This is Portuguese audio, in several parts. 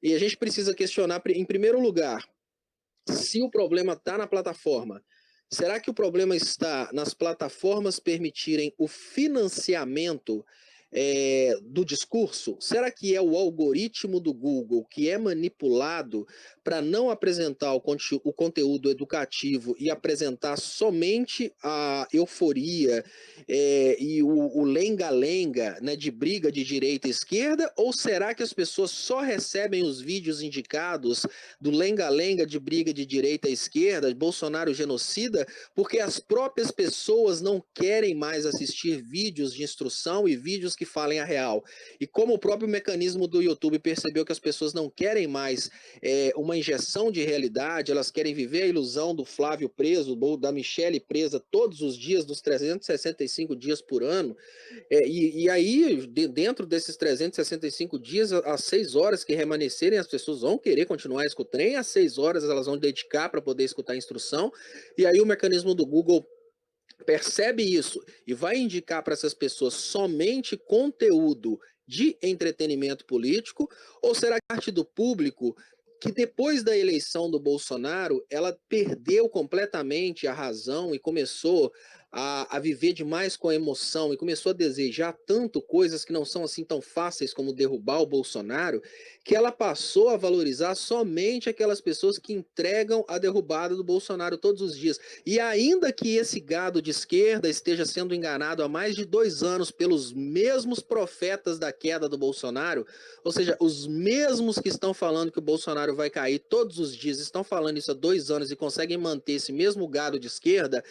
E a gente precisa questionar, em primeiro lugar, se o problema está na plataforma. Será que o problema está nas plataformas permitirem o financiamento do discurso? Será que é o algoritmo do Google que é manipulado para não apresentar o conteúdo educativo e apresentar somente a euforia e o lenga-lenga, né, de briga de direita e esquerda? Ou será que as pessoas só recebem os vídeos indicados do lenga-lenga de briga de direita e esquerda, Bolsonaro genocida, porque as próprias pessoas não querem mais assistir vídeos de instrução e vídeos que falem a real? E como o próprio mecanismo do YouTube percebeu que as pessoas não querem mais uma injeção de realidade, elas querem viver a ilusão do Flávio preso, da Michelle presa todos os dias, dos 365 dias por ano, e aí, dentro desses 365 dias, as 6 horas que remanescerem, as pessoas vão querer continuar a escutar, nem as 6 horas elas vão dedicar para poder escutar a instrução, e aí o mecanismo do Google percebe isso e vai indicar para essas pessoas somente conteúdo de entretenimento político, ou será que parte do público que depois da eleição do Bolsonaro, ela perdeu completamente a razão e começou a viver demais com a emoção e começou a desejar tanto coisas que não são assim tão fáceis como derrubar o Bolsonaro, que ela passou a valorizar somente aquelas pessoas que entregam a derrubada do Bolsonaro todos os dias. E ainda que esse gado de esquerda esteja sendo enganado há mais de 2 anos pelos mesmos profetas da queda do Bolsonaro, ou seja, os mesmos que estão falando que o Bolsonaro vai cair todos os dias, estão falando isso há 2 anos e conseguem manter esse mesmo gado de esquerda,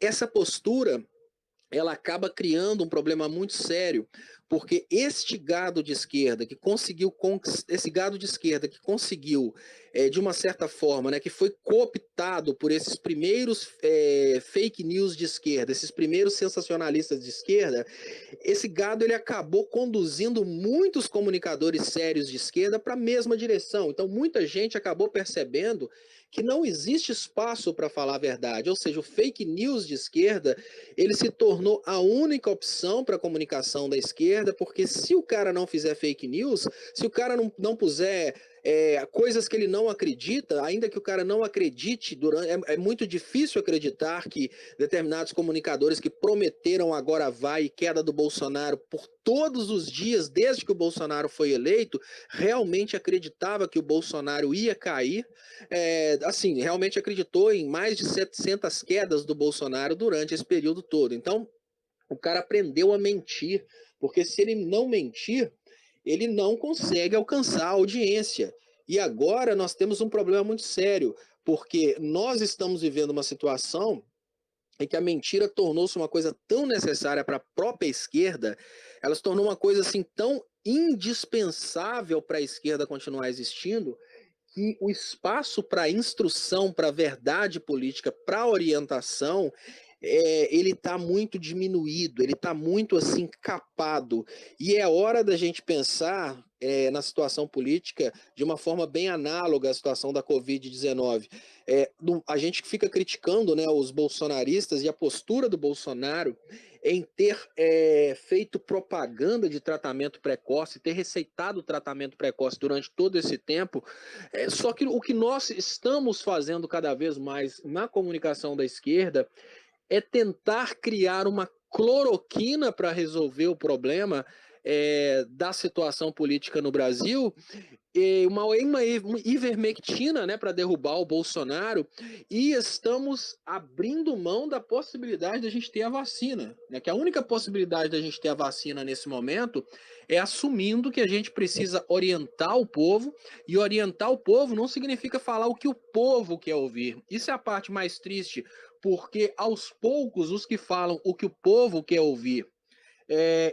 essa postura ela acaba criando um problema muito sério, porque este gado de esquerda que conseguiu, esse gado de esquerda que conseguiu, de uma certa forma, né, que foi cooptado por esses primeiros fake news de esquerda, esses primeiros sensacionalistas de esquerda, esse gado ele acabou conduzindo muitos comunicadores sérios de esquerda para a mesma direção. Então muita gente acabou percebendo que não existe espaço para falar a verdade, ou seja, o fake news de esquerda ele se tornou a única opção para a comunicação da esquerda, porque se o cara não fizer fake news, se o cara não puser coisas que ele não acredita, ainda que o cara não acredite, é muito difícil acreditar que determinados comunicadores que prometeram agora vai e queda do Bolsonaro por todos os dias, desde que o Bolsonaro foi eleito, realmente acreditava que o Bolsonaro ia cair, assim, realmente acreditou em mais de 700 quedas do Bolsonaro durante esse período todo. Então, o cara aprendeu a mentir, porque se ele não mentir, ele não consegue alcançar a audiência. E agora nós temos um problema muito sério, porque nós estamos vivendo uma situação em que a mentira tornou-se uma coisa tão necessária para a própria esquerda, ela se tornou uma coisa assim tão indispensável para a esquerda continuar existindo, que o espaço para instrução, para verdade política, para orientação, ele está muito diminuído, ele está muito assim capado. E é hora da gente pensar na situação política de uma forma bem análoga à situação da Covid-19. A gente fica criticando, né, os bolsonaristas e a postura do Bolsonaro em ter feito propaganda de tratamento precoce, ter receitado tratamento precoce durante todo esse tempo, só que o que nós estamos fazendo cada vez mais na comunicação da esquerda é tentar criar uma cloroquina para resolver o problema da situação política no Brasil, uma ivermectina, né, para derrubar o Bolsonaro, e estamos abrindo mão da possibilidade de a gente ter a vacina, né, que a única possibilidade da gente ter a vacina nesse momento é assumindo que a gente precisa orientar o povo, e orientar o povo não significa falar o que o povo quer ouvir. Isso é a parte mais triste, porque aos poucos os que falam o que o povo quer ouvir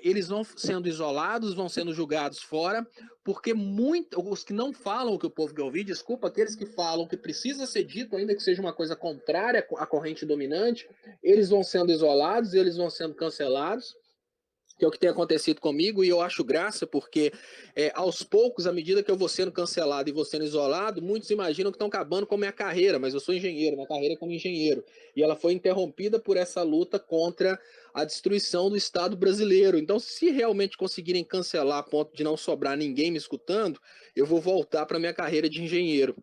eles vão sendo isolados, vão sendo julgados fora, porque os que não falam o que o povo quer ouvir, desculpa, aqueles que falam que precisa ser dito, ainda que seja uma coisa contrária à corrente dominante, eles vão sendo isolados, eles vão sendo cancelados, que é o que tem acontecido comigo, e eu acho graça, porque aos poucos, à medida que eu vou sendo cancelado e vou sendo isolado, muitos imaginam que estão acabando com a minha carreira, mas eu sou engenheiro, minha carreira é como engenheiro, e ela foi interrompida por essa luta contra a destruição do Estado brasileiro. Então, se realmente conseguirem cancelar a ponto de não sobrar ninguém me escutando, eu vou voltar para minha carreira de engenheiro.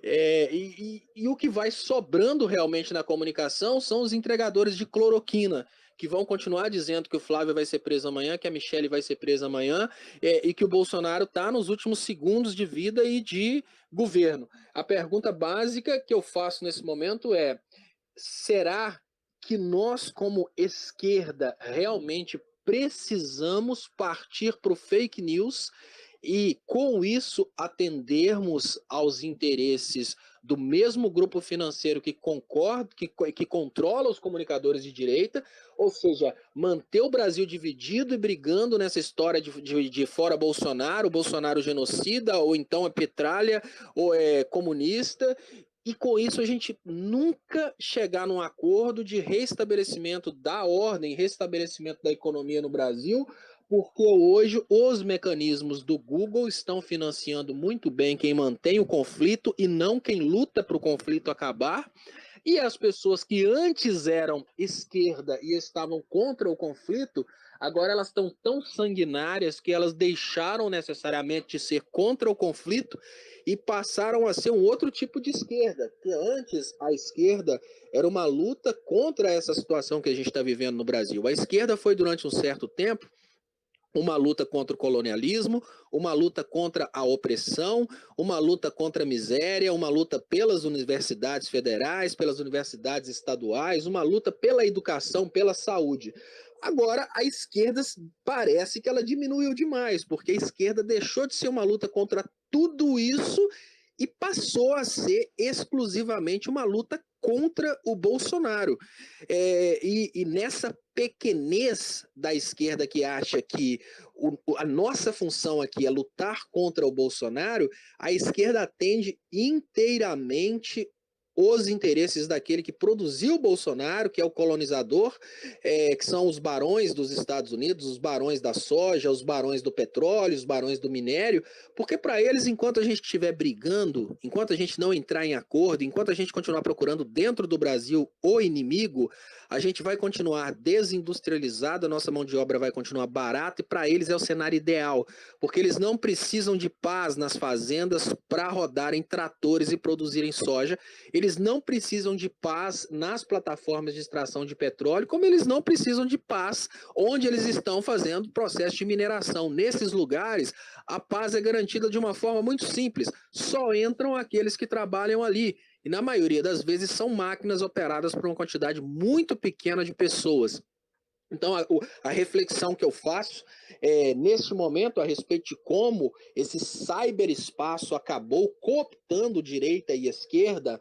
E o que vai sobrando realmente na comunicação são os entregadores de cloroquina, que vão continuar dizendo que o Flávio vai ser preso amanhã, que a Michelle vai ser presa amanhã, e que o Bolsonaro está nos últimos segundos de vida e de governo. A pergunta básica que eu faço nesse momento é: será que nós, como esquerda, realmente precisamos partir para o fake news e, com isso, atendermos aos interesses do mesmo grupo financeiro que concorda, que controla os comunicadores de direita, ou seja, manter o Brasil dividido e brigando nessa história de fora Bolsonaro, Bolsonaro genocida, ou então é petralha, ou é comunista, e com isso a gente nunca chegar num acordo de restabelecimento da ordem, restabelecimento da economia no Brasil, porque hoje os mecanismos do Google estão financiando muito bem quem mantém o conflito e não quem luta para o conflito acabar. E as pessoas que antes eram esquerda e estavam contra o conflito, agora elas estão tão sanguinárias que elas deixaram necessariamente de ser contra o conflito e passaram a ser um outro tipo de esquerda. Que antes a esquerda era uma luta contra essa situação que a gente está vivendo no Brasil. A esquerda foi durante um certo tempo uma luta contra o colonialismo, uma luta contra a opressão, uma luta contra a miséria, uma luta pelas universidades federais, pelas universidades estaduais, uma luta pela educação, pela saúde. Agora, a esquerda parece que ela diminuiu demais, porque a esquerda deixou de ser uma luta contra tudo isso e passou a ser exclusivamente uma luta contra o Bolsonaro. E nessa pequenez da esquerda que acha que a nossa função aqui é lutar contra o Bolsonaro, a esquerda atende inteiramente os interesses daquele que produziu o Bolsonaro, que é o colonizador, que são os barões dos Estados Unidos, os barões da soja, os barões do petróleo, os barões do minério, porque para eles, enquanto a gente estiver brigando, enquanto a gente não entrar em acordo, enquanto a gente continuar procurando dentro do Brasil o inimigo, a gente vai continuar desindustrializado, a nossa mão de obra vai continuar barata, e para eles é o cenário ideal, porque eles não precisam de paz nas fazendas para rodarem tratores e produzirem soja, eles não precisam de paz nas plataformas de extração de petróleo, como eles não precisam de paz onde eles estão fazendo processo de mineração. Nesses lugares, a paz é garantida de uma forma muito simples, só entram aqueles que trabalham ali. E na maioria das vezes são máquinas operadas por uma quantidade muito pequena de pessoas. Então, a reflexão que eu faço neste momento a respeito de como esse cyberespaço acabou cooptando direita e esquerda,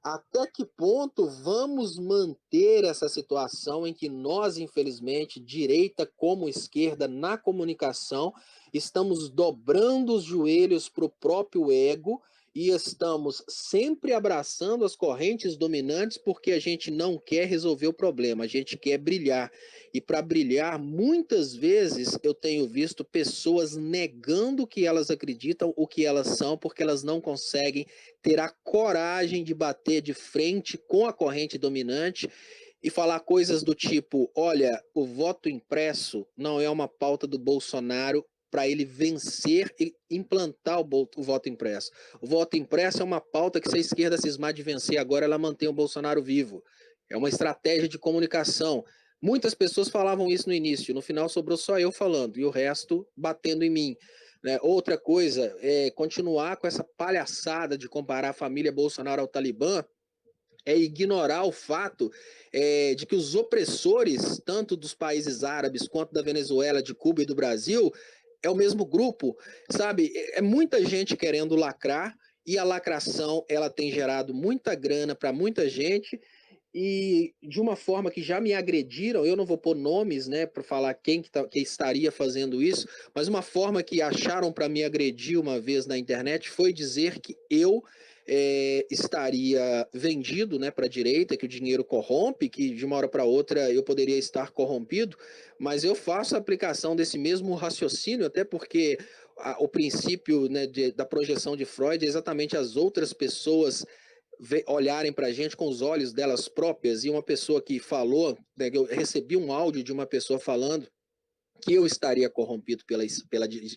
até que ponto vamos manter essa situação em que nós, infelizmente, direita como esquerda, na comunicação, estamos dobrando os joelhos para o próprio ego e estamos sempre abraçando as correntes dominantes porque a gente não quer resolver o problema, a gente quer brilhar. E para brilhar, muitas vezes eu tenho visto pessoas negando o que elas acreditam, o que elas são, porque elas não conseguem ter a coragem de bater de frente com a corrente dominante e falar coisas do tipo: olha, o voto impresso não é uma pauta do Bolsonaro para ele vencer e implantar o voto impresso. O voto impresso é uma pauta que, se a esquerda cismar de vencer agora, ela mantém o Bolsonaro vivo. É uma estratégia de comunicação. Muitas pessoas falavam isso no início, no final sobrou só eu falando e o resto batendo em mim. Né? Outra coisa é continuar com essa palhaçada de comparar a família Bolsonaro ao Talibã, é ignorar o fato de que os opressores, tanto dos países árabes quanto da Venezuela, de Cuba e do Brasil, é o mesmo grupo, sabe? É muita gente querendo lacrar e a lacração ela tem gerado muita grana para muita gente e de uma forma que já me agrediram, eu não vou pôr nomes, né, para falar que estaria fazendo isso, mas uma forma que acharam para me agredir uma vez na internet foi dizer que eu estaria vendido, né, para a direita, que o dinheiro corrompe, que de uma hora para outra eu poderia estar corrompido, mas eu faço a aplicação desse mesmo raciocínio, até porque o princípio, né, da projeção de Freud é exatamente as outras pessoas olharem para a gente com os olhos delas próprias, e uma pessoa que falou, né, eu recebi um áudio de uma pessoa falando que eu estaria corrompido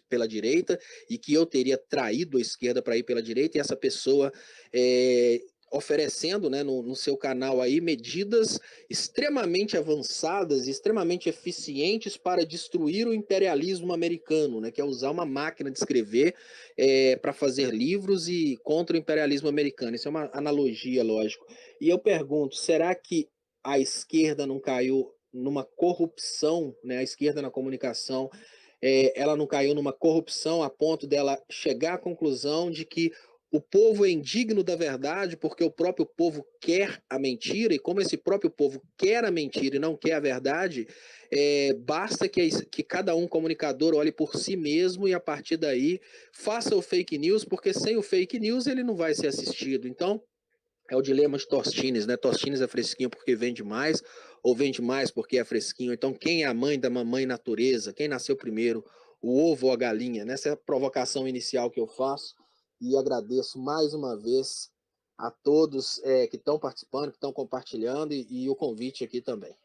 pela direita e que eu teria traído a esquerda para ir pela direita, e essa pessoa oferecendo, né, no seu canal aí medidas extremamente avançadas, extremamente eficientes para destruir o imperialismo americano, né, que é usar uma máquina de escrever para fazer livros e contra o imperialismo americano. Isso é uma analogia, lógico. E eu pergunto, será que a esquerda não caiu numa corrupção, né, a esquerda na comunicação, ela não caiu numa corrupção a ponto dela chegar à conclusão de que o povo é indigno da verdade porque o próprio povo quer a mentira, e como esse próprio povo quer a mentira e não quer a verdade, basta que cada um comunicador olhe por si mesmo e a partir daí faça o fake news, porque sem o fake news ele não vai ser assistido. Então, é o dilema de Tostines, né? Tostines é fresquinho porque vende mais, ou vende mais porque é fresquinho. Então, quem é a mãe da mamãe natureza? Quem nasceu primeiro, o ovo ou a galinha? Nessa é a provocação inicial que eu faço, e agradeço mais uma vez a todos que estão participando, que estão compartilhando, e o convite aqui também.